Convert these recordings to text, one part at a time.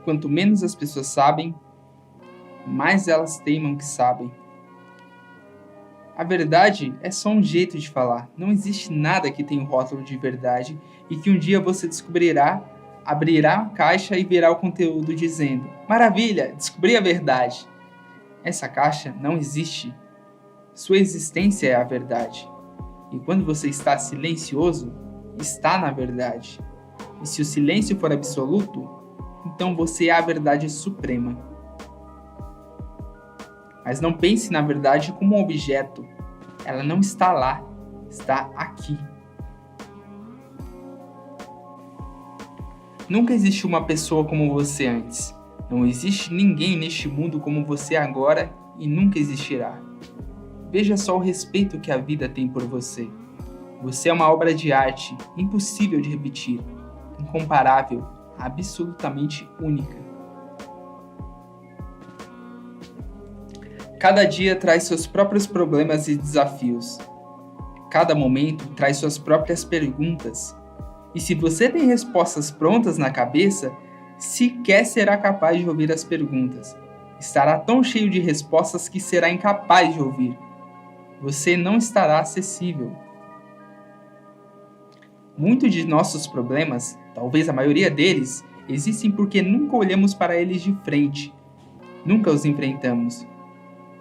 quanto menos as pessoas sabem, mais elas teimam que sabem. A verdade é só um jeito de falar. Não existe nada que tenha o rótulo de verdade e que um dia você descobrirá, abrirá a caixa e verá o conteúdo dizendo: maravilha, descobri a verdade. Essa caixa não existe. Sua existência é a verdade. E quando você está silencioso, está na verdade. E se o silêncio for absoluto, então você é a verdade suprema. Mas não pense na verdade como um objeto. Ela não está lá, está aqui. Nunca existiu uma pessoa como você antes. Não existe ninguém neste mundo como você agora e nunca existirá. Veja só o respeito que a vida tem por você. Você é uma obra de arte, impossível de repetir, incomparável, absolutamente única. Cada dia traz seus próprios problemas e desafios. Cada momento traz suas próprias perguntas. E se você tem respostas prontas na cabeça, sequer será capaz de ouvir as perguntas. Estará tão cheio de respostas que será incapaz de ouvir. Você não estará acessível. Muitos de nossos problemas, talvez a maioria deles, existem porque nunca olhamos para eles de frente. Nunca os enfrentamos.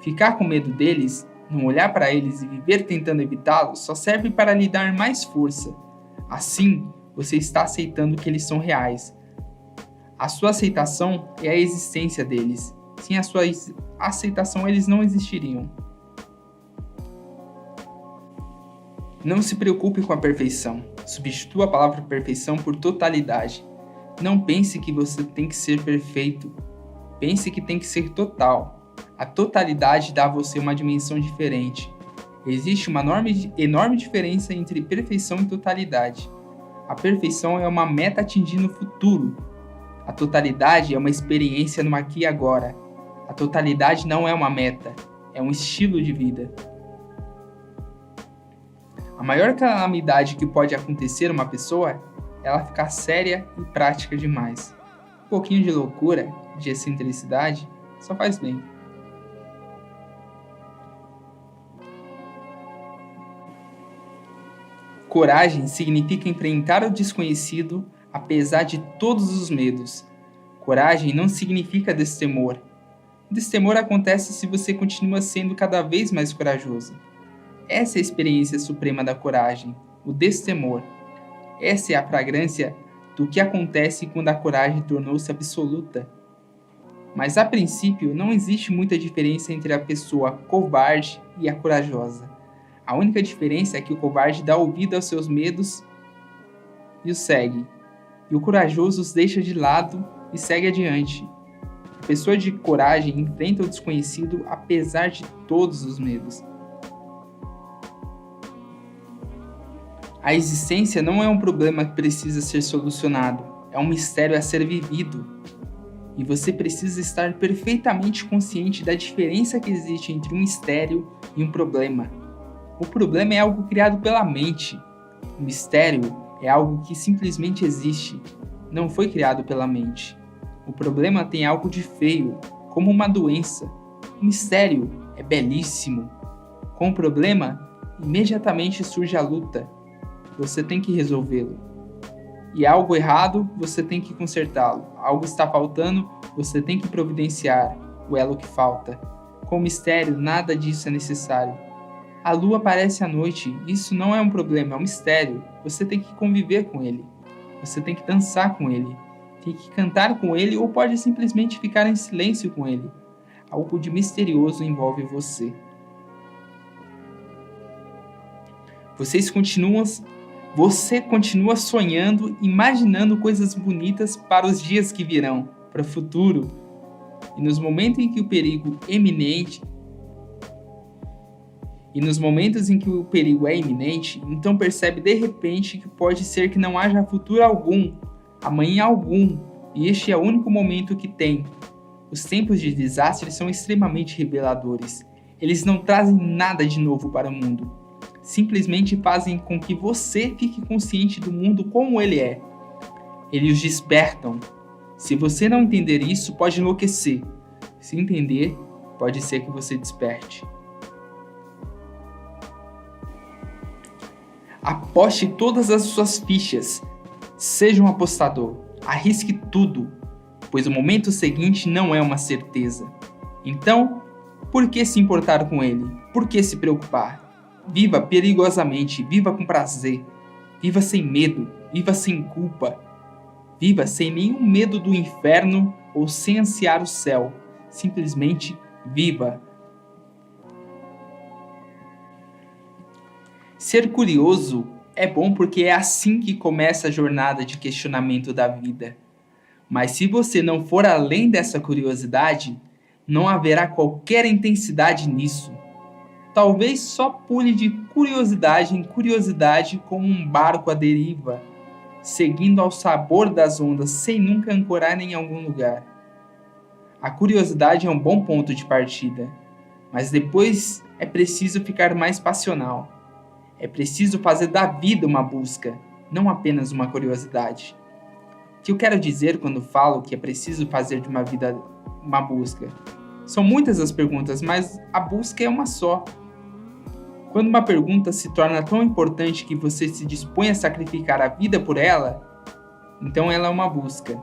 Ficar com medo deles, não olhar para eles e viver tentando evitá-los só serve para lhe dar mais força. Assim, você está aceitando que eles são reais. A sua aceitação é a existência deles. Sem a sua aceitação, eles não existiriam. Não se preocupe com a perfeição. Substitua a palavra perfeição por totalidade. Não pense que você tem que ser perfeito. Pense que tem que ser total. A totalidade dá a você uma dimensão diferente. Existe uma enorme diferença entre perfeição e totalidade. A perfeição é uma meta atingindo o futuro. A totalidade é uma experiência no aqui e agora. A totalidade não é uma meta, é um estilo de vida. A maior calamidade que pode acontecer a uma pessoa é ela ficar séria e prática demais. Um pouquinho de loucura, de excentricidade, só faz bem. Coragem significa enfrentar o desconhecido apesar de todos os medos. Coragem não significa destemor. O destemor acontece se você continua sendo cada vez mais corajoso. Essa é a experiência suprema da coragem, o destemor. Essa é a fragrância do que acontece quando a coragem tornou-se absoluta. Mas a princípio não existe muita diferença entre a pessoa covarde e a corajosa. A única diferença é que o covarde dá ouvido aos seus medos e os segue, e o corajoso os deixa de lado e segue adiante. A pessoa de coragem enfrenta o desconhecido apesar de todos os medos. A existência não é um problema que precisa ser solucionado, é um mistério a ser vivido. E você precisa estar perfeitamente consciente da diferença que existe entre um mistério e um problema. O problema é algo criado pela mente. O mistério é algo que simplesmente existe, não foi criado pela mente. O problema tem algo de feio, como uma doença. O mistério é belíssimo. Com o problema, imediatamente surge a luta. Você tem que resolvê-lo. E algo errado, você tem que consertá-lo. Algo está faltando, você tem que providenciar o elo que falta. Com o mistério, nada disso é necessário. A lua aparece à noite, isso não é um problema, é um mistério. Você tem que conviver com ele. Você tem que dançar com ele. Tem que cantar com ele ou pode simplesmente ficar em silêncio com ele. Algo de misterioso envolve você. Você continua sonhando, imaginando coisas bonitas para os dias que virão, para o futuro. E nos momentos em que o perigo é iminente, então percebe de repente que pode ser que não haja futuro algum, amanhã algum, e este é o único momento que tem. Os tempos de desastre são extremamente reveladores. Eles não trazem nada de novo para o mundo. Simplesmente fazem com que você fique consciente do mundo como ele é. Eles os despertam. Se você não entender isso, pode enlouquecer. Se entender, pode ser que você desperte. Aposte todas as suas fichas. Seja um apostador. Arrisque tudo, pois o momento seguinte não é uma certeza. Então, por que se importar com ele? Por que se preocupar? Viva perigosamente, viva com prazer. Viva sem medo, viva sem culpa. Viva sem nenhum medo do inferno ou sem ansiar o céu. Simplesmente viva. Ser curioso é bom porque é assim que começa a jornada de questionamento da vida. Mas se você não for além dessa curiosidade, não haverá qualquer intensidade nisso. Talvez só pule de curiosidade em curiosidade como um barco à deriva, seguindo ao sabor das ondas sem nunca ancorar em algum lugar. A curiosidade é um bom ponto de partida, mas depois é preciso ficar mais passional. É preciso fazer da vida uma busca, não apenas uma curiosidade. O que eu quero dizer quando falo que é preciso fazer de uma vida uma busca? São muitas as perguntas, mas a busca é uma só. Quando uma pergunta se torna tão importante que você se dispõe a sacrificar a vida por ela, então ela é uma busca.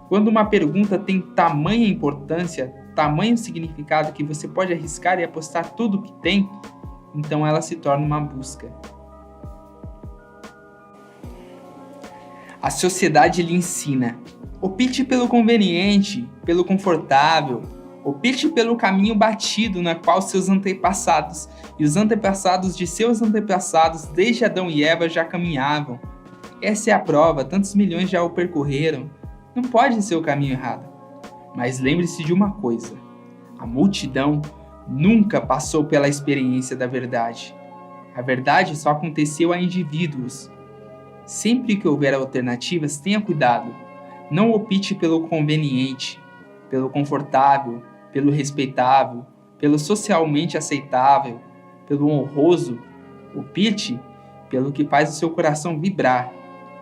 Quando uma pergunta tem tamanha importância, tamanho significado que você pode arriscar e apostar tudo o que tem, então ela se torna uma busca. A sociedade lhe ensina: opte pelo conveniente, pelo confortável, opte pelo caminho batido na qual seus antepassados e os antepassados de seus antepassados desde Adão e Eva já caminhavam. Essa é a prova, tantos milhões já o percorreram. Não pode ser o caminho errado. Mas lembre-se de uma coisa: a multidão nunca passou pela experiência da verdade. A verdade só aconteceu a indivíduos. Sempre que houver alternativas, tenha cuidado. Não opte pelo conveniente, pelo confortável, pelo respeitável, pelo socialmente aceitável, pelo honroso. Opte pelo que faz o seu coração vibrar.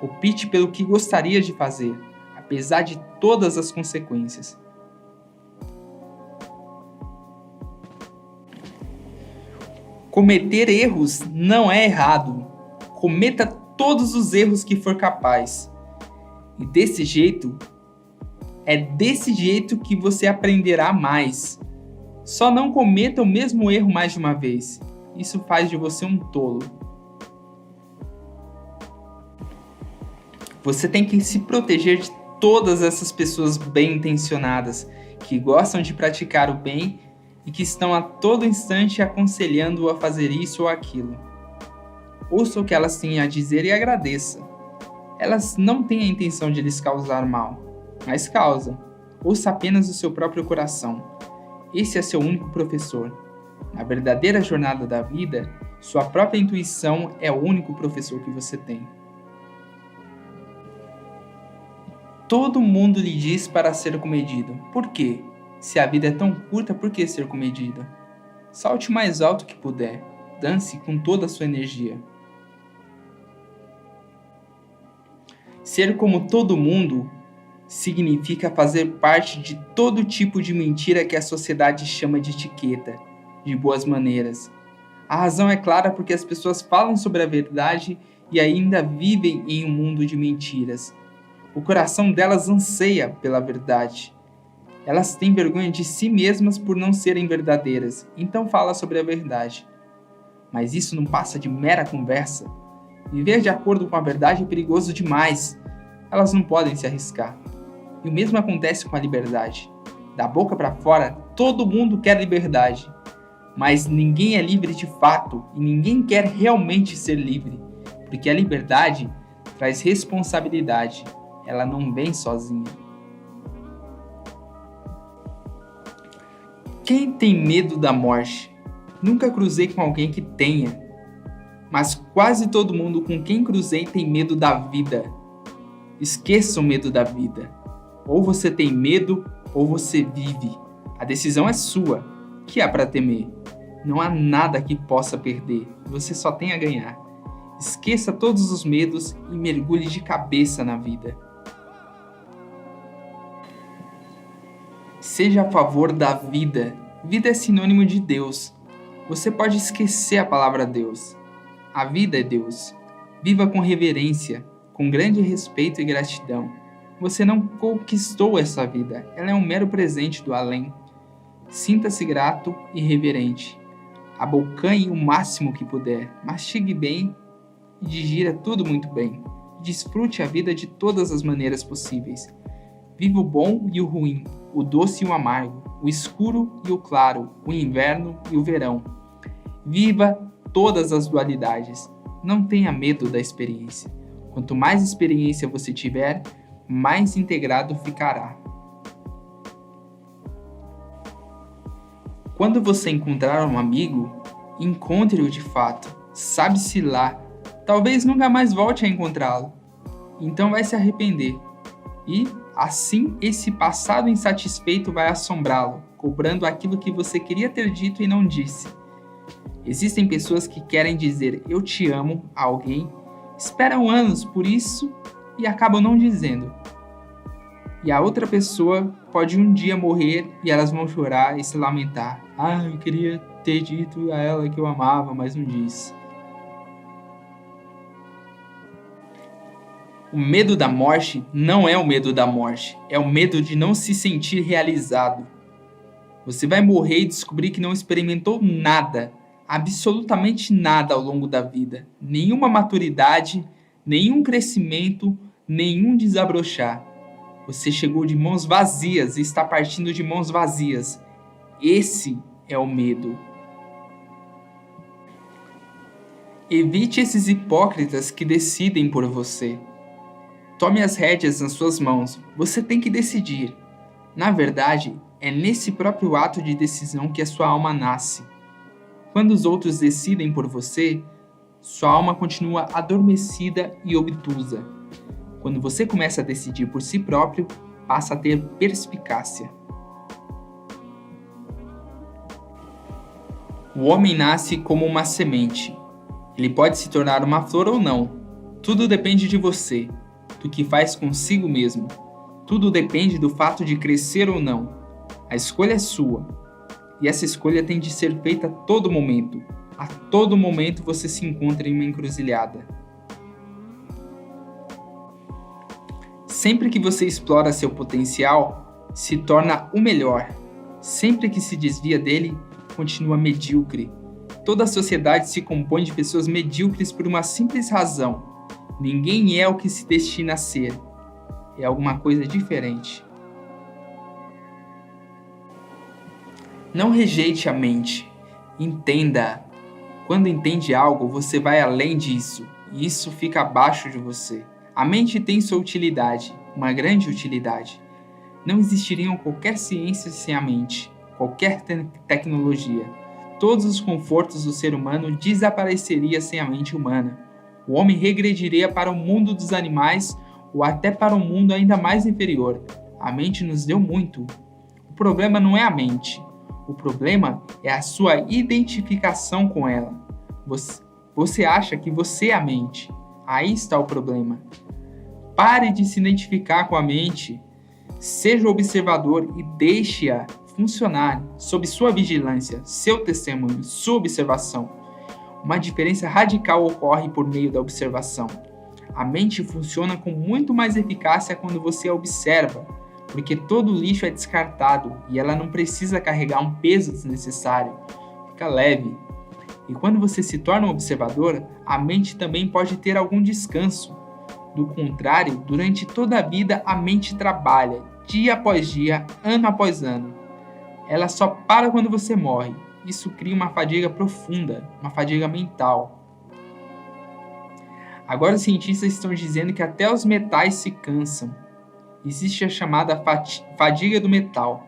Opte pelo que gostaria de fazer, apesar de todas as consequências. Cometer erros não é errado. Cometa todos os erros que for capaz. E desse jeito que você aprenderá mais. Só não cometa o mesmo erro mais de uma vez. Isso faz de você um tolo. Você tem que se proteger de todas essas pessoas bem intencionadas, que gostam de praticar o bem e que estão a todo instante aconselhando-o a fazer isso ou aquilo. Ouça o que elas têm a dizer e agradeça. Elas não têm a intenção de lhes causar mal, mas causam. Ouça apenas o seu próprio coração. Esse é seu único professor. Na verdadeira jornada da vida, sua própria intuição é o único professor que você tem. Todo mundo lhe diz para ser comedido. Por quê? Se a vida é tão curta, por que ser comedido? Salte o mais alto que puder. Dance com toda a sua energia. Ser como todo mundo significa fazer parte de todo tipo de mentira que a sociedade chama de etiqueta, de boas maneiras. A razão é clara porque as pessoas falam sobre a verdade e ainda vivem em um mundo de mentiras. O coração delas anseia pela verdade. Elas têm vergonha de si mesmas por não serem verdadeiras, então fala sobre a verdade. Mas isso não passa de mera conversa. Viver de acordo com a verdade é perigoso demais. Elas não podem se arriscar. E o mesmo acontece com a liberdade. Da boca para fora, todo mundo quer liberdade. Mas ninguém é livre de fato e ninguém quer realmente ser livre. Porque a liberdade traz responsabilidade. Ela não vem sozinha. Quem tem medo da morte? Nunca cruzei com alguém que tenha. Mas quase todo mundo com quem cruzei tem medo da vida. Esqueça o medo da vida. Ou você tem medo, ou você vive. A decisão é sua. O que há para temer? Não há nada que possa perder. Você só tem a ganhar. Esqueça todos os medos e mergulhe de cabeça na vida. Seja a favor da vida. Vida é sinônimo de Deus. Você pode esquecer a palavra Deus. A vida é Deus. Viva com reverência, com grande respeito e gratidão. Você não conquistou essa vida, ela é um mero presente do além. Sinta-se grato e reverente. Abocanhe o máximo que puder, mastigue bem e digira tudo muito bem. Desfrute a vida de todas as maneiras possíveis. Viva o bom e o ruim, o doce e o amargo, o escuro e o claro, o inverno e o verão. Viva todas as dualidades. Não tenha medo da experiência. Quanto mais experiência você tiver, mais integrado ficará. Quando você encontrar um amigo, encontre-o de fato. Sabe-se lá, talvez nunca mais volte a encontrá-lo. Então vai se arrepender. E, assim, esse passado insatisfeito vai assombrá-lo, cobrando aquilo que você queria ter dito e não disse. Existem pessoas que querem dizer "eu te amo" a alguém, esperam anos por isso e acabam não dizendo. E a outra pessoa pode um dia morrer e elas vão chorar e se lamentar. Eu queria ter dito a ela que eu amava, mas não disse. O medo da morte não é o medo da morte, é o medo de não se sentir realizado. Você vai morrer e descobrir que não experimentou nada, absolutamente nada ao longo da vida. Nenhuma maturidade, nenhum crescimento, nenhum desabrochar. Você chegou de mãos vazias e está partindo de mãos vazias. Esse é o medo. Evite esses hipócritas que decidem por você. Tome as rédeas nas suas mãos. Você tem que decidir. Na verdade, é nesse próprio ato de decisão que a sua alma nasce. Quando os outros decidem por você, sua alma continua adormecida e obtusa. Quando você começa a decidir por si próprio, passa a ter perspicácia. O homem nasce como uma semente. Ele pode se tornar uma flor ou não. Tudo depende de você, do que faz consigo mesmo. Tudo depende do fato de crescer ou não. A escolha é sua. E essa escolha tem de ser feita a todo momento. A todo momento você se encontra em uma encruzilhada. Sempre que você explora seu potencial, se torna o melhor. Sempre que se desvia dele, continua medíocre. Toda a sociedade se compõe de pessoas medíocres por uma simples razão. Ninguém é o que se destina a ser. É alguma coisa diferente. Não rejeite a mente. Entenda-a. Quando entende algo, você vai além disso. E isso fica abaixo de você. A mente tem sua utilidade, uma grande utilidade. Não existiriam qualquer ciência sem a mente, qualquer tecnologia. Todos os confortos do ser humano desapareceriam sem a mente humana. O homem regrediria para o mundo dos animais ou até para um mundo ainda mais inferior. A mente nos deu muito. O problema não é a mente. O problema é a sua identificação com ela. Você acha que você é a mente. Aí está o problema. Pare de se identificar com a mente. Seja observador e deixe-a funcionar sob sua vigilância, seu testemunho, sua observação. Uma diferença radical ocorre por meio da observação. A mente funciona com muito mais eficácia quando você a observa, porque todo lixo é descartado e ela não precisa carregar um peso desnecessário. Fica leve. E quando você se torna um observador, a mente também pode ter algum descanso. Do contrário, durante toda a vida a mente trabalha, dia após dia, ano após ano. Ela só para quando você morre. Isso cria uma fadiga profunda, uma fadiga mental. Agora os cientistas estão dizendo que até os metais se cansam. Existe a chamada fadiga do metal.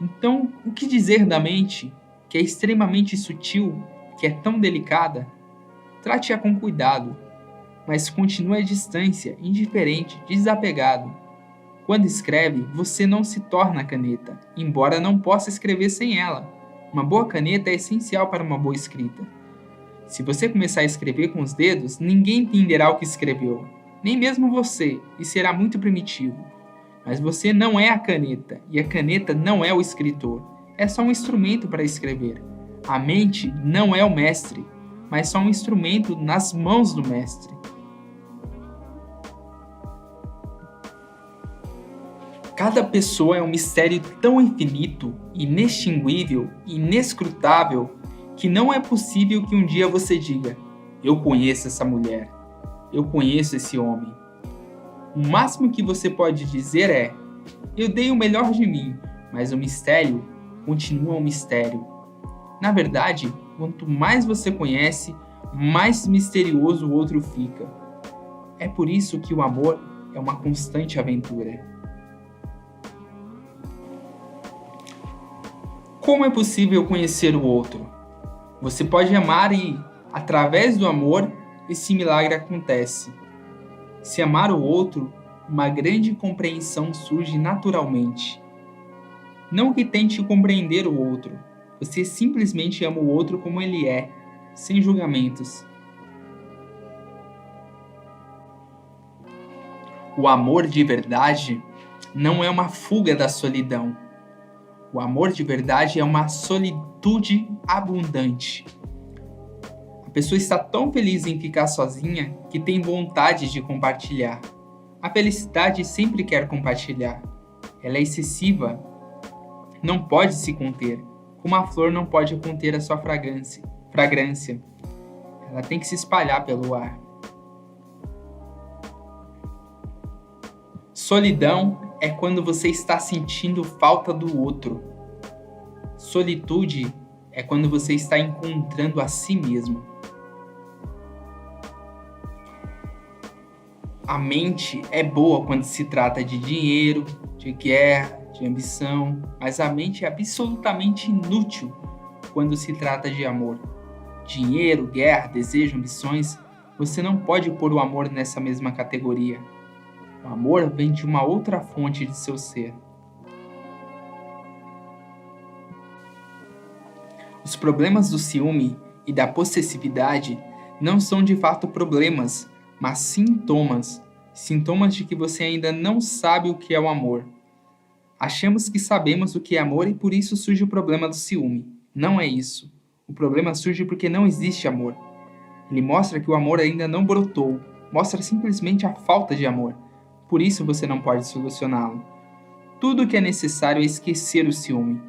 Então, o que dizer da mente, que é extremamente sutil, que é tão delicada? Trate-a com cuidado, mas continue à distância, indiferente, desapegado. Quando escreve, você não se torna caneta, embora não possa escrever sem ela. Uma boa caneta é essencial para uma boa escrita. Se você começar a escrever com os dedos, ninguém entenderá o que escreveu, nem mesmo você, e será muito primitivo. Mas você não é a caneta, e a caneta não é o escritor. É só um instrumento para escrever. A mente não é o mestre, mas só um instrumento nas mãos do mestre. Cada pessoa é um mistério tão infinito, inextinguível, inescrutável, que não é possível que um dia você diga: eu conheço essa mulher, eu conheço esse homem. O máximo que você pode dizer é: eu dei o melhor de mim, mas o mistério continua um mistério. Na verdade, quanto mais você conhece, mais misterioso o outro fica. É por isso que o amor é uma constante aventura. Como é possível conhecer o outro? Você pode amar e, através do amor, esse milagre acontece. Se amar o outro, uma grande compreensão surge naturalmente. Não que tente compreender o outro, você simplesmente ama o outro como ele é, sem julgamentos. O amor de verdade não é uma fuga da solidão. O amor de verdade é uma solitude abundante. A pessoa está tão feliz em ficar sozinha que tem vontade de compartilhar. A felicidade sempre quer compartilhar. Ela é excessiva, não pode se conter, como a flor não pode conter a sua fragrância. Ela tem que se espalhar pelo ar. Solidão é quando você está sentindo falta do outro. Solitude é quando você está encontrando a si mesmo. A mente é boa quando se trata de dinheiro, de guerra, de ambição, mas a mente é absolutamente inútil quando se trata de amor. Dinheiro, guerra, desejo, ambições, você não pode pôr o amor nessa mesma categoria. O amor vem de uma outra fonte de seu ser. Os problemas do ciúme e da possessividade não são de fato problemas, mas sintomas. Sintomas de que você ainda não sabe o que é o amor. Achamos que sabemos o que é amor e por isso surge o problema do ciúme. Não é isso. O problema surge porque não existe amor. Ele mostra que o amor ainda não brotou. Mostra simplesmente a falta de amor. Por isso você não pode solucioná-lo. Tudo o que é necessário é esquecer o ciúme.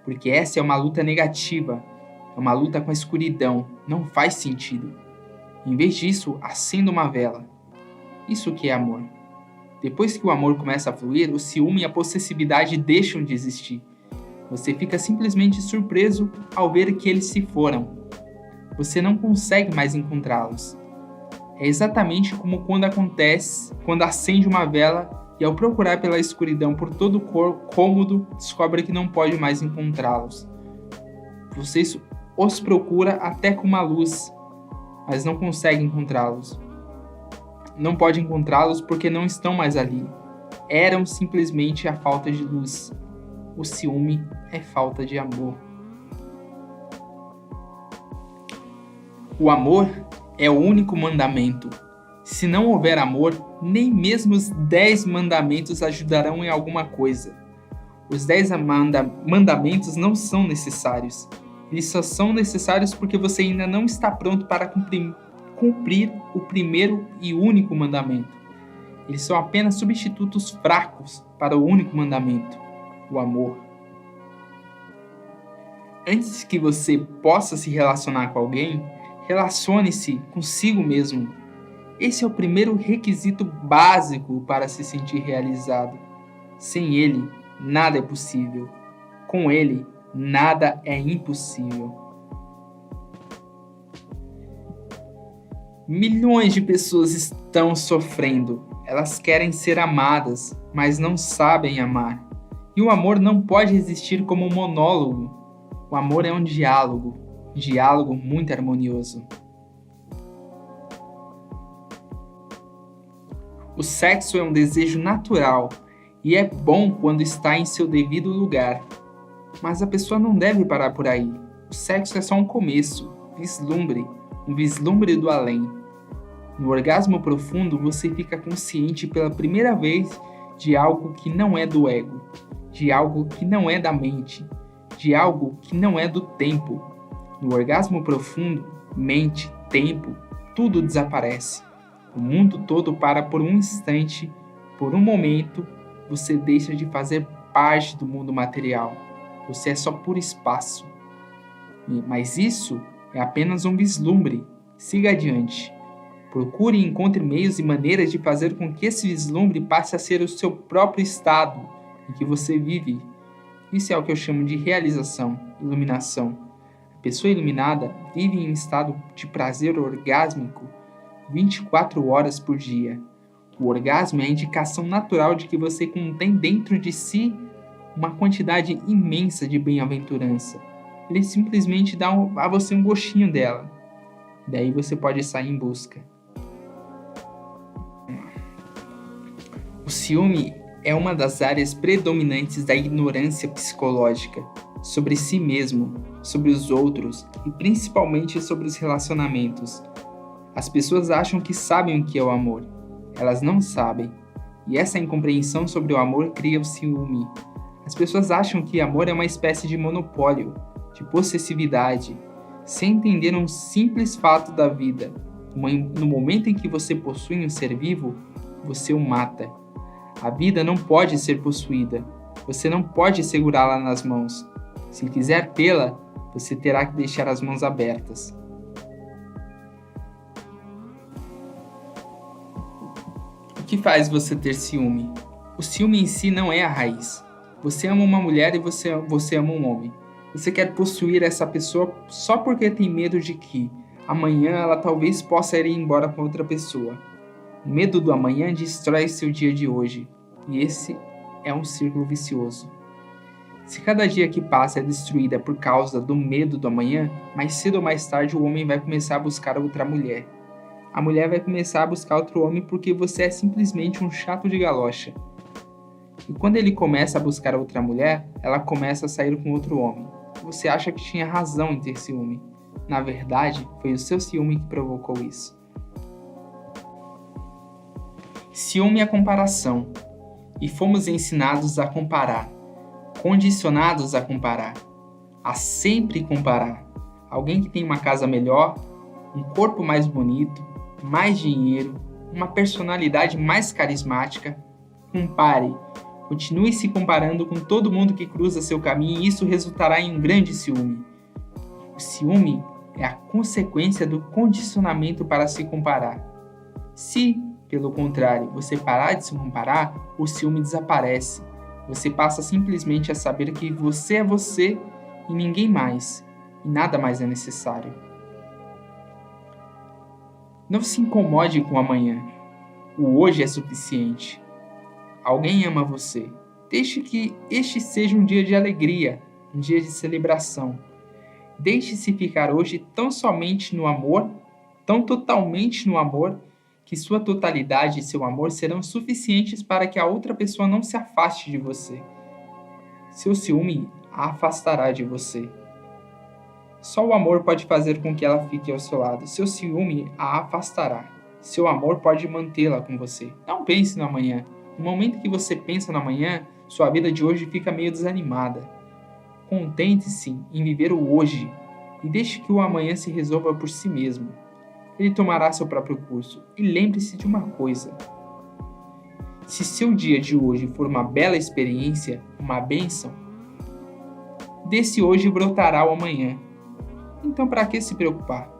Porque essa é uma luta negativa. É uma luta com a escuridão. Não faz sentido. Em vez disso, acenda uma vela. Isso que é amor. Depois que o amor começa a fluir, o ciúme e a possessividade deixam de existir. Você fica simplesmente surpreso ao ver que eles se foram. Você não consegue mais encontrá-los. É exatamente como quando acende uma vela e ao procurar pela escuridão por todo o cômodo, descobre que não pode mais encontrá-los. Você os procura até com uma luz, mas não consegue encontrá-los. Não pode encontrá-los porque não estão mais ali. Eram simplesmente a falta de luz. O ciúme é falta de amor. O amor é o único mandamento. Se não houver amor, nem mesmo os 10 mandamentos ajudarão em alguma coisa. Os 10 mandamentos não são necessários. Eles só são necessários porque você ainda não está pronto para cumprir o primeiro e único mandamento. Eles são apenas substitutos fracos para o único mandamento, o amor. Antes que você possa se relacionar com alguém, relacione-se consigo mesmo. Esse é o primeiro requisito básico para se sentir realizado. Sem ele, nada é possível. Com ele, nada é impossível. Milhões de pessoas estão sofrendo. Elas querem ser amadas, mas não sabem amar. E o amor não pode existir como um monólogo. O amor é um diálogo muito harmonioso. O sexo é um desejo natural e é bom quando está em seu devido lugar. Mas a pessoa não deve parar por aí. O sexo é só um começo, um vislumbre do além. No orgasmo profundo, você fica consciente pela primeira vez de algo que não é do ego, de algo que não é da mente, de algo que não é do tempo. No orgasmo profundo, mente, tempo, tudo desaparece. O mundo todo para por um instante, por um momento, você deixa de fazer parte do mundo material. Você é só puro espaço. Mas isso é apenas um vislumbre. Siga adiante. Procure e encontre meios e maneiras de fazer com que esse vislumbre passe a ser o seu próprio estado em que você vive. Isso é o que eu chamo de realização, iluminação. A pessoa iluminada vive em um estado de prazer orgásmico 24 horas por dia. O orgasmo é a indicação natural de que você contém dentro de si uma quantidade imensa de bem-aventurança. Ele simplesmente dá a você um gostinho dela. Daí você pode sair em busca. O ciúme é uma das áreas predominantes da ignorância psicológica sobre si mesmo, sobre os outros e principalmente sobre os relacionamentos. As pessoas acham que sabem o que é o amor. Elas não sabem. E essa incompreensão sobre o amor cria o ciúme. As pessoas acham que amor é uma espécie de monopólio, de possessividade, sem entender um simples fato da vida. No momento em que você possui um ser vivo, você o mata. A vida não pode ser possuída. Você não pode segurá-la nas mãos. Se quiser tê-la, você terá que deixar as mãos abertas. O que faz você ter ciúme? O ciúme em si não é a raiz. Você ama uma mulher e você ama um homem. Você quer possuir essa pessoa só porque tem medo de que amanhã ela talvez possa ir embora com outra pessoa. O medo do amanhã destrói seu dia de hoje. E esse é um círculo vicioso. Se cada dia que passa é destruída por causa do medo do amanhã, mais cedo ou mais tarde o homem vai começar a buscar outra mulher. A mulher vai começar a buscar outro homem porque você é simplesmente um chato de galocha. E quando ele começa a buscar outra mulher, ela começa a sair com outro homem. Você acha que tinha razão em ter ciúme. Na verdade, foi o seu ciúme que provocou isso. Ciúme é comparação. E fomos ensinados a comparar, condicionados a comparar, a sempre comparar. Alguém que tem uma casa melhor, um corpo mais bonito, mais dinheiro, uma personalidade mais carismática. Compare, continue se comparando com todo mundo que cruza seu caminho e isso resultará em um grande ciúme. O ciúme é a consequência do condicionamento para se comparar. Se, pelo contrário, você parar de se comparar, o ciúme desaparece. Você passa simplesmente a saber que você é você e ninguém mais, e nada mais é necessário. Não se incomode com o amanhã. O hoje é suficiente. Alguém ama você. Deixe que este seja um dia de alegria, um dia de celebração. Deixe-se ficar hoje tão somente no amor, tão totalmente no amor, que sua totalidade e seu amor serão suficientes para que a outra pessoa não se afaste de você. Seu ciúme a afastará de você. Só o amor pode fazer com que ela fique ao seu lado. Seu ciúme a afastará. Seu amor pode mantê-la com você. Não pense no amanhã. No momento que você pensa no amanhã, sua vida de hoje fica meio desanimada. Contente-se em viver o hoje e deixe que o amanhã se resolva por si mesmo. Ele tomará seu próprio curso. E lembre-se de uma coisa. Se seu dia de hoje for uma bela experiência, uma bênção, desse hoje brotará o amanhã. Então, para que se preocupar?